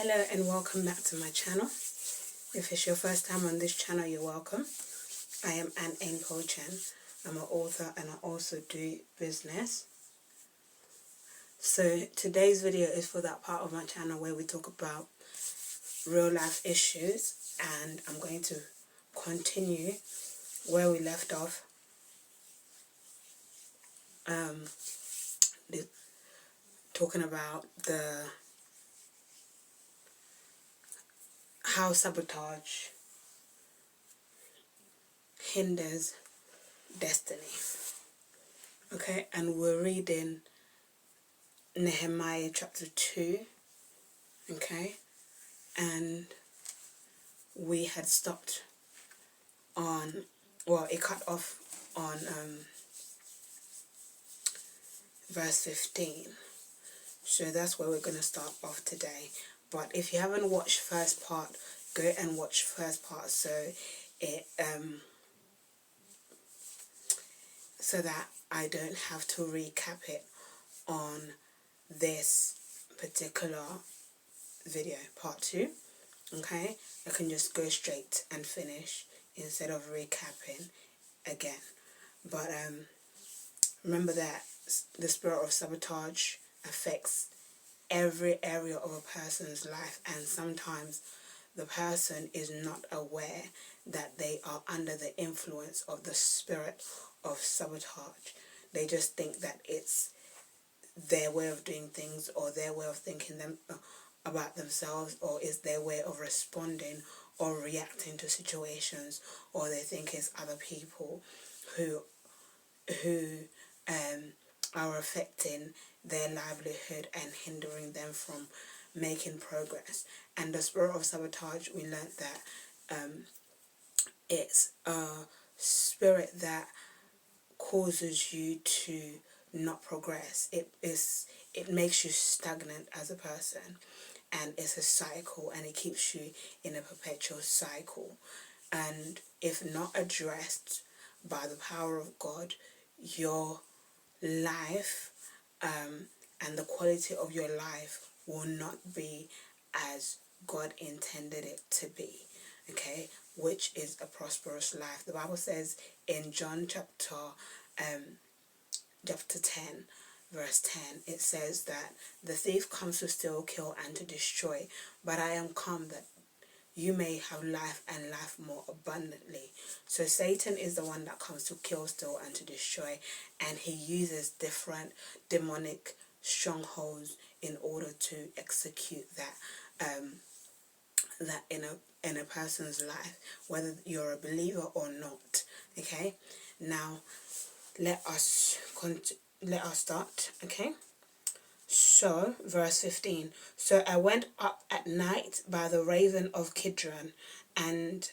Hello and welcome back to my channel. If it's your first time on this channel, you're welcome. I am A.H.P. I'm an author and I also do business. So today's video is for that part of my channel where we talk about real life issues, and I'm going to continue where we left off. Talking about how sabotage hinders destiny. Okay, and we're reading Nehemiah chapter 2. Okay, and we had stopped on, it cut off on verse 15. So that's where we're going to start off today. But if you haven't watched first part, go and watch first part so that I don't have to recap it on this particular video, part 2. Okay, I can just go straight and finish instead of recapping again. But remember that the spirit of sabotage affects every area of a person's life, and sometimes the person is not aware that they are under the influence of the spirit of sabotage. They just think that it's their way of doing things, or their way of thinking about themselves, or is their way of responding or reacting to situations, or they think it's other people who are affecting their livelihood and hindering them from making progress. And the spirit of sabotage, we learned that it's a spirit that causes you to not progress. It makes you stagnant as a person, and it's a cycle, and it keeps you in a perpetual cycle. And if not addressed by the power of God, your life and the quality of your life will not be as God intended it to be, okay, which is a prosperous life. The Bible says in John chapter 10 verse 10, it says that the thief comes to steal, kill and to destroy, but I am come that you may have life and life more abundantly. So Satan is the one that comes to kill, steal and to destroy, and he uses different demonic strongholds in order to execute that in a person's life, whether you're a believer or not. Okay, now let us start. Okay, so verse 15. So I went up at night by the raven of Kidron and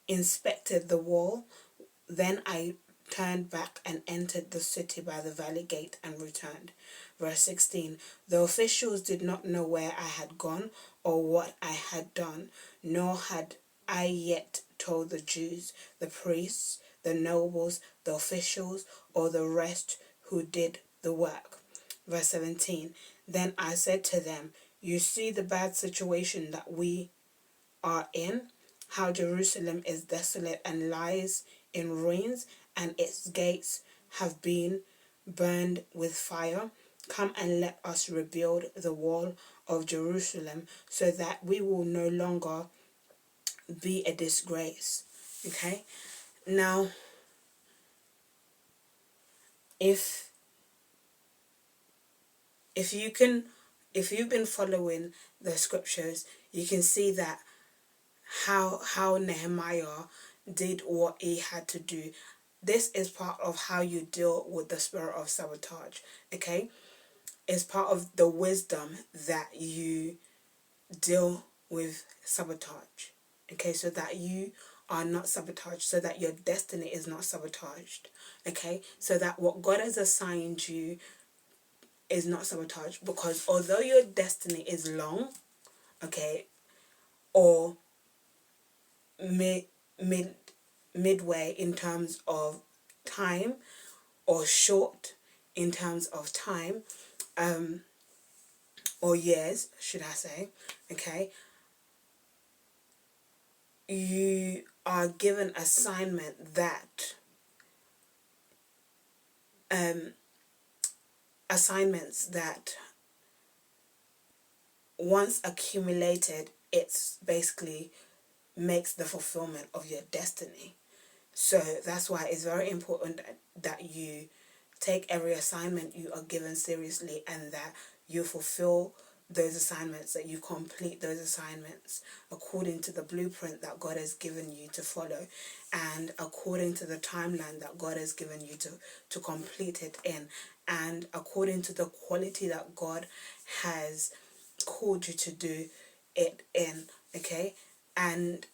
inspected the wall. Then I turned back and entered the city by the valley gate and returned. Verse 16. The officials did not know where I had gone or what I had done, nor had I yet told the Jews, the priests, the nobles, the officials, or the rest who did the work. Verse 17. Then I said to them, you see the bad situation that we are in, how Jerusalem is desolate and lies in ruins, and its gates have been burned with fire. Come and let us rebuild the wall of Jerusalem so that we will no longer be a disgrace. Okay? Now, if you've been following the scriptures, you can see that how Nehemiah did what he had to do. This is part of how you deal with the spirit of sabotage. Okay, it's part of the wisdom that you deal with sabotage. Okay, so that you are not sabotaged, so that your destiny is not sabotaged. Okay, so that what God has assigned you is not sabotaged, because although your destiny is long, okay, or midway in terms of time, or short in terms of time, or years, should I say, okay, you are given assignment that assignments that once accumulated, it's basically makes the fulfillment of your destiny. So that's why it's very important that you take every assignment you are given seriously, and that you fulfill those assignments, that you complete those assignments according to the blueprint that God has given you to follow, and according to the timeline that God has given you to complete it in, and according to the quality that God has called you to do it in. Okay, and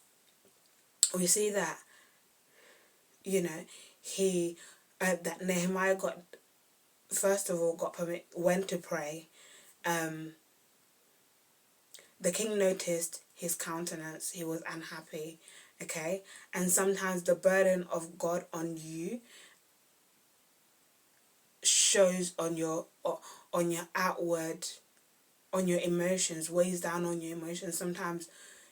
we see that, you know, he that Nehemiah got, first of all, got permit, went to pray. The king noticed his countenance, he was unhappy. Okay, and sometimes the burden of God on you shows on your outward, on your emotions, weighs down on your emotions. Sometimes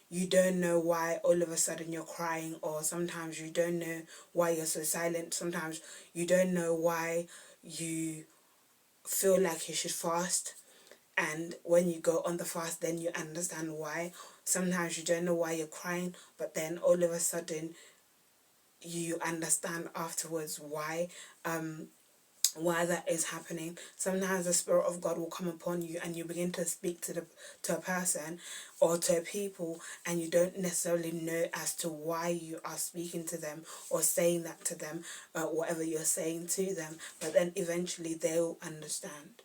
you don't know why all of a sudden you're crying, or sometimes you don't know why you're so silent. Sometimes you don't know why you feel like you should fast, and when you go on the fast, then you understand why. Sometimes you don't know why you're crying, but then all of a sudden you understand afterwards why that is happening. Sometimes the Spirit of God will come upon you, and you begin to speak to a person or to a people, and you don't necessarily know as to why you are speaking to them or saying that to them, whatever you're saying to them, but then eventually they'll understand.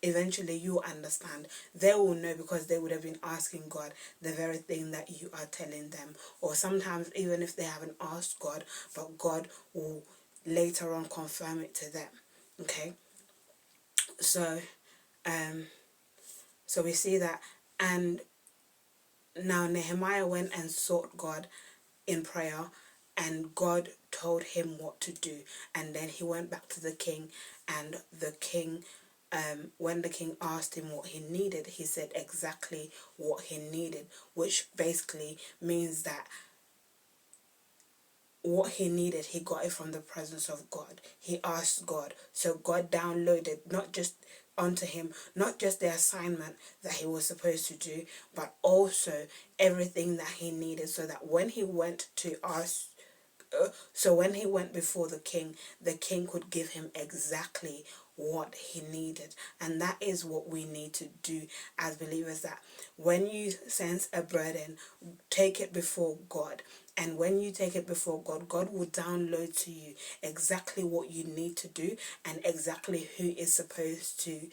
Eventually you understand. They will know, because they would have been asking God the very thing that you are telling them. Or sometimes even if they haven't asked God, but God will later on confirm it to them. Okay, so so we see that. And now Nehemiah went and sought God in prayer, and God told him what to do. And then he went back to the king, and the king, when the king asked him what he needed, he said exactly what he needed, which basically means that what he needed, he got it from the presence of God. He asked God. So God downloaded not just onto him, not just the assignment that he was supposed to do, but also everything that he needed, so that when he went to ask, so when he went before the king could give him exactly what he needed. And that is what we need to do as believers, that when you sense a burden, take it before God. And when you take it before God, God will download to you exactly what you need to do, and exactly who is supposed to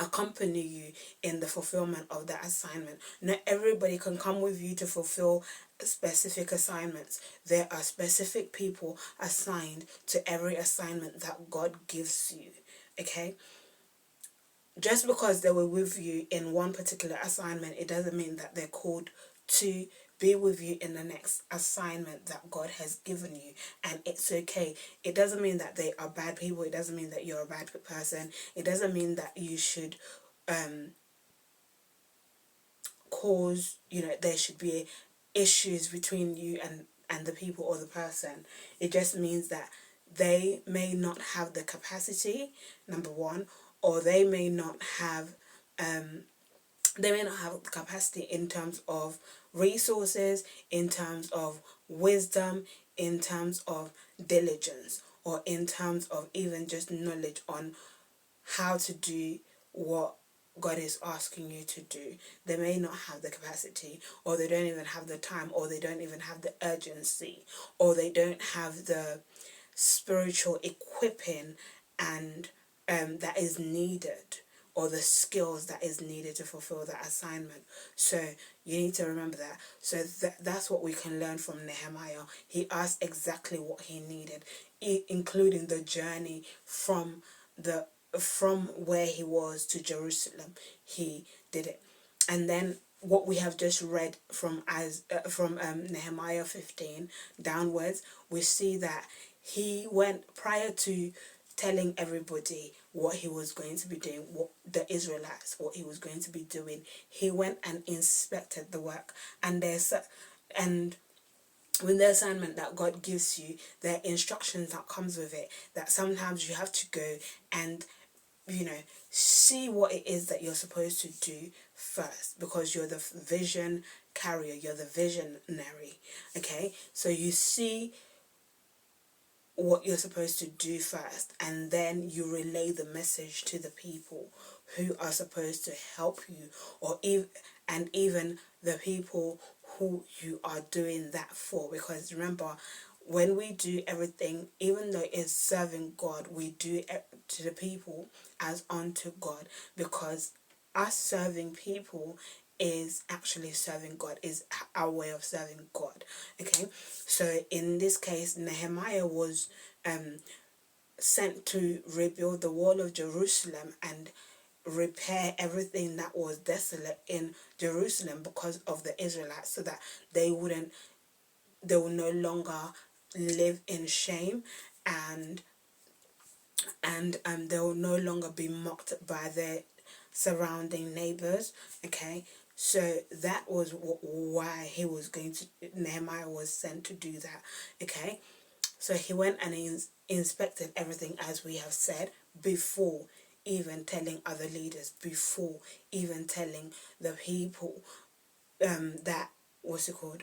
accompany you in the fulfillment of that assignment. Not everybody can come with you to fulfill specific assignments. There are specific people assigned to every assignment that God gives you. Okay, just because they were with you in one particular assignment, it doesn't mean that they're called to be with you in the next assignment that God has given you. And it's okay. It doesn't mean that they are bad people. It doesn't mean that you're a bad person. It doesn't mean that you should cause, there should be issues between you and the people or the person. It just means that they may not have the capacity, number one, or they may not have the capacity in terms of resources, in terms of wisdom, in terms of diligence, or in terms of even just knowledge on how to do what God is asking you to do. They may not have the capacity, or they don't even have the time, or they don't even have the urgency, or they don't have the spiritual equipping and that is needed, or the skills that is needed to fulfill that assignment. So you need to remember that. So that's what we can learn from Nehemiah. He asked exactly what he needed, including the journey from where he was to Jerusalem. He did it. And then what we have just read from Nehemiah 15 downwards, we see that he went prior to telling everybody what he was going to be doing, what the Israelites, what he was going to be doing. He went and inspected the work, and with the assignment that God gives you, the instructions that comes with it, that sometimes you have to go and, see what it is that you're supposed to do first, because you're the vision carrier, you're the visionary. Okay, so you see what you're supposed to do first, and then you relay the message to the people who are supposed to help you, even the people who you are doing that for. Because remember, when we do everything, even though it's serving God, we do it to the people as unto God, because us serving people is actually serving God, is our way of serving God. Okay, so in this case, Nehemiah was sent to rebuild the wall of Jerusalem and repair everything that was desolate in Jerusalem because of the Israelites, so that they will no longer live in shame, and they will no longer be mocked by their surrounding neighbors. Okay, so that was why Nehemiah was sent to do that. Okay, so he went and inspected everything, as we have said, before even telling other leaders, before even telling the people that, what's it called,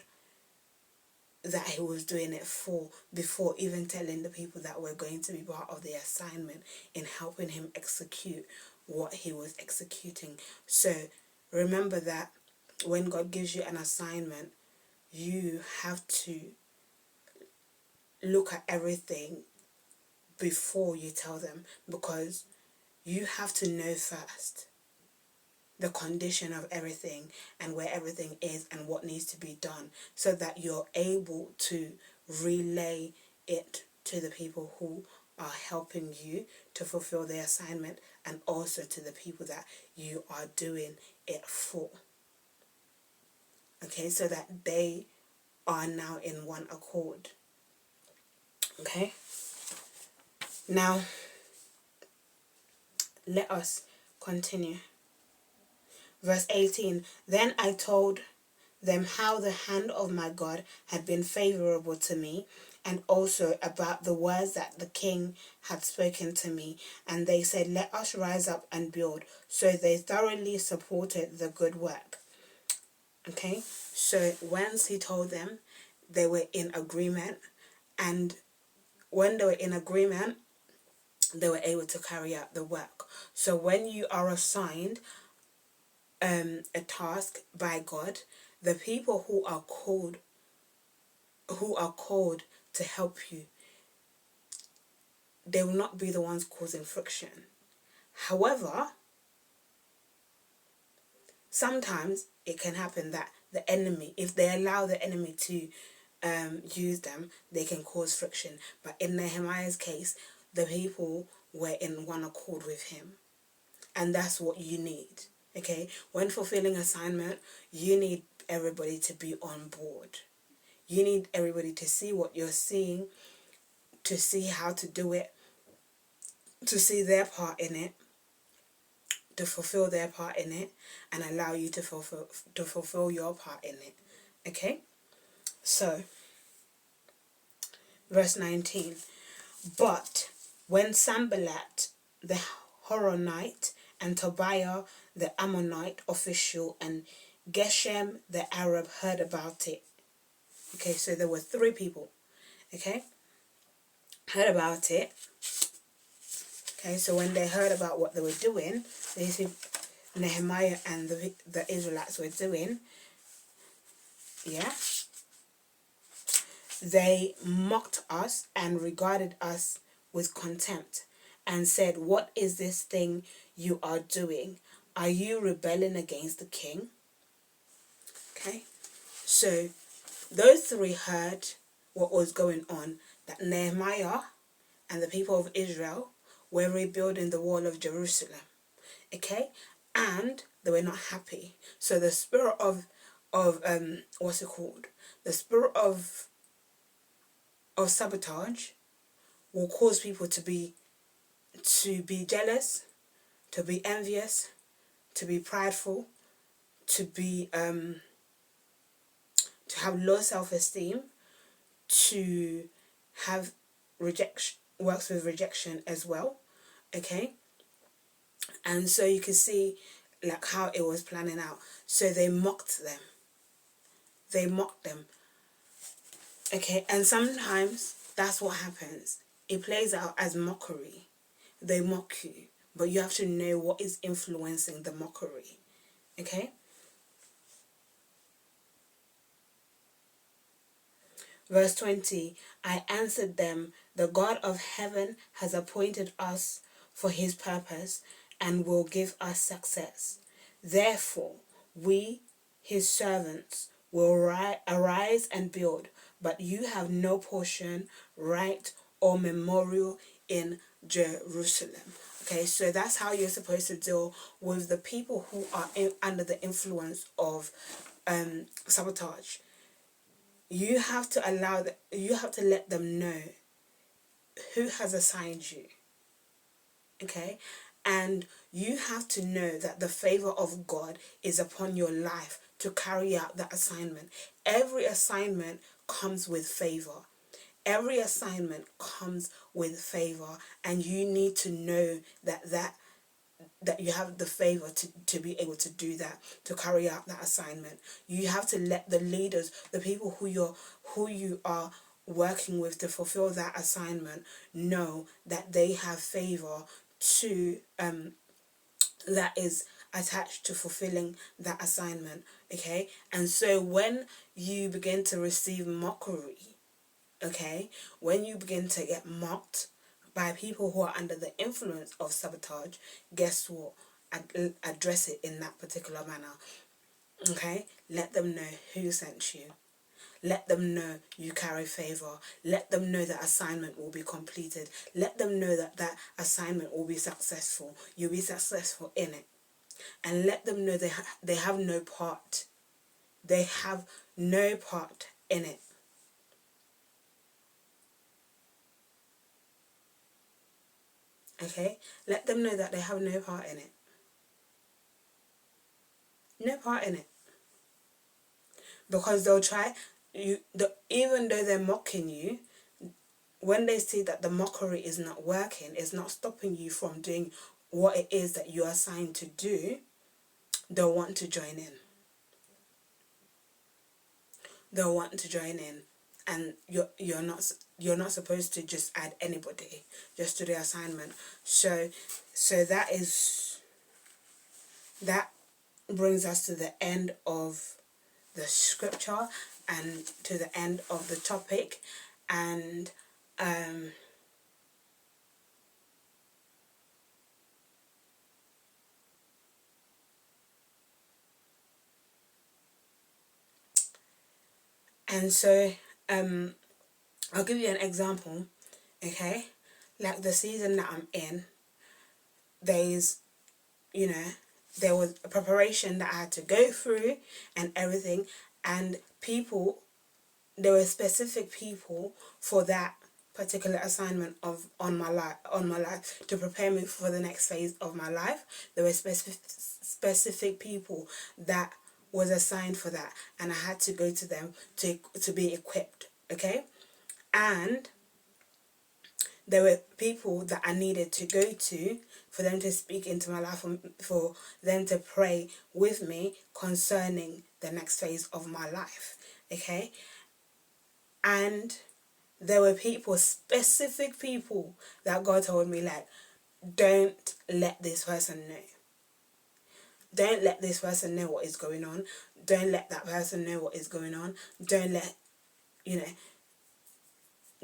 that he was doing it for, before even telling the people that were going to be part of the assignment in helping him execute what he was executing. So remember that when God gives you an assignment, you have to look at everything before you tell them, because you have to know first the condition of everything and where everything is and what needs to be done, so that you're able to relay it to the people who are helping you to fulfill the assignment, and also to the people that you are doing it for. Okay, so that they are now in one accord. Okay, now let us continue. Verse 18, then I told them how the hand of my God had been favorable to me, and also about the words that the king had spoken to me. And they said, let us rise up and build. So they thoroughly supported the good work. Okay, so once he told them, they were in agreement. And when they were in agreement, they were able to carry out the work. So when you are assigned a task by God, the people who are called to help you, they will not be the ones causing friction. However, sometimes it can happen that the enemy, if they allow the enemy to use them, they can cause friction. But in Nehemiah's case, the people were in one accord with him. And that's what you need. Okay, when fulfilling assignment, you need everybody to be on board. You need everybody to see what you're seeing, to see how to do it, to see their part in it, to fulfill their part in it, and allow you to fulfill your part in it. Okay, so verse 19. But when Sanballat the Horonite and Tobiah the Ammonite official and Geshem the Arab heard about it. Okay, so there were 3 people. Okay, heard about it. Okay, so when they heard about what they were doing, they see Nehemiah and the Israelites were doing, yeah, they mocked us and regarded us with contempt and said, what is this thing you are doing? Are you rebelling against the king? Okay, so those 3 heard what was going on, that Nehemiah and the people of Israel were rebuilding the wall of Jerusalem. Okay, and they were not happy. So the spirit of what's it called? The spirit of sabotage will cause people to be to be jealous, to be envious, to be prideful, to be to have low self-esteem, to have rejection, works with rejection as well. Okay, and so you can see like how it was planning out. So they mocked them. They mocked them. Okay, and sometimes that's what happens. It plays out as mockery. They mock you, but you have to know what is influencing the mockery. Okay? Verse 20, I answered them, the God of heaven has appointed us for his purpose and will give us success. Therefore, we, his servants, will arise and build, but you have no portion, right, or memorial in Jerusalem. Okay, so that's how you're supposed to deal with the people who are under the influence of sabotage. You have to you have to let them know who has assigned you. Okay? And you have to know that the favor of God is upon your life to carry out that assignment. Every assignment comes with favor. Every assignment comes with favor, and you need to know that you have the favor to be able to do that, to carry out that assignment. You have to let the leaders, the people who you are working with to fulfill that assignment, know that they have favor to that is attached to fulfilling that assignment. Okay, and so when you begin to receive mockery, okay, when you begin to get mocked by people who are under the influence of sabotage, guess what? Address it in that particular manner. Okay? Let them know who sent you. Let them know you carry favor. Let them know that assignment will be completed. Let them know that that assignment will be successful. You'll be successful in it. And let them know they have no part. They have no part in it. Okay? Let them know that they have no part in it. No part in it. Because they'll try, even though they're mocking you, when they see that the mockery is not working, it's not stopping you from doing what it is that you're assigned to do, they'll want to join in. They'll want to join in. And you're not supposed to just add anybody just to the assignment. So that brings us to the end of the scripture and to the end of the topic. And so I'll give you an example. Okay, like the season that I'm in, there was a preparation that I had to go through and everything, and there were specific people for that particular assignment on my life to prepare me for the next phase of my life. There were specific people that was assigned for that, and I had to go to them to be equipped. Okay, and there were people that I needed to go to for them to speak into my life, for them to pray with me concerning the next phase of my life. Okay, and there were specific people that God told me, like, don't let this person know. Don't let this person know what is going on. Don't let that person know what is going on. Don't let,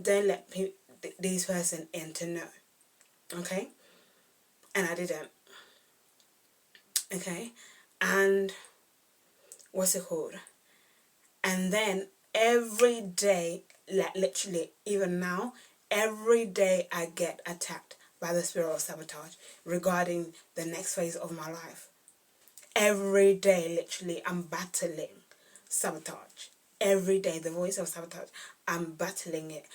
don't let this person in to know. Okay? And I didn't. Okay? And what's it called? And then every day, like literally, even now, every day I get attacked by the spirit of sabotage regarding the next phase of my life. Every day, literally, I'm battling sabotage. Every day, the voice of sabotage, I'm battling it.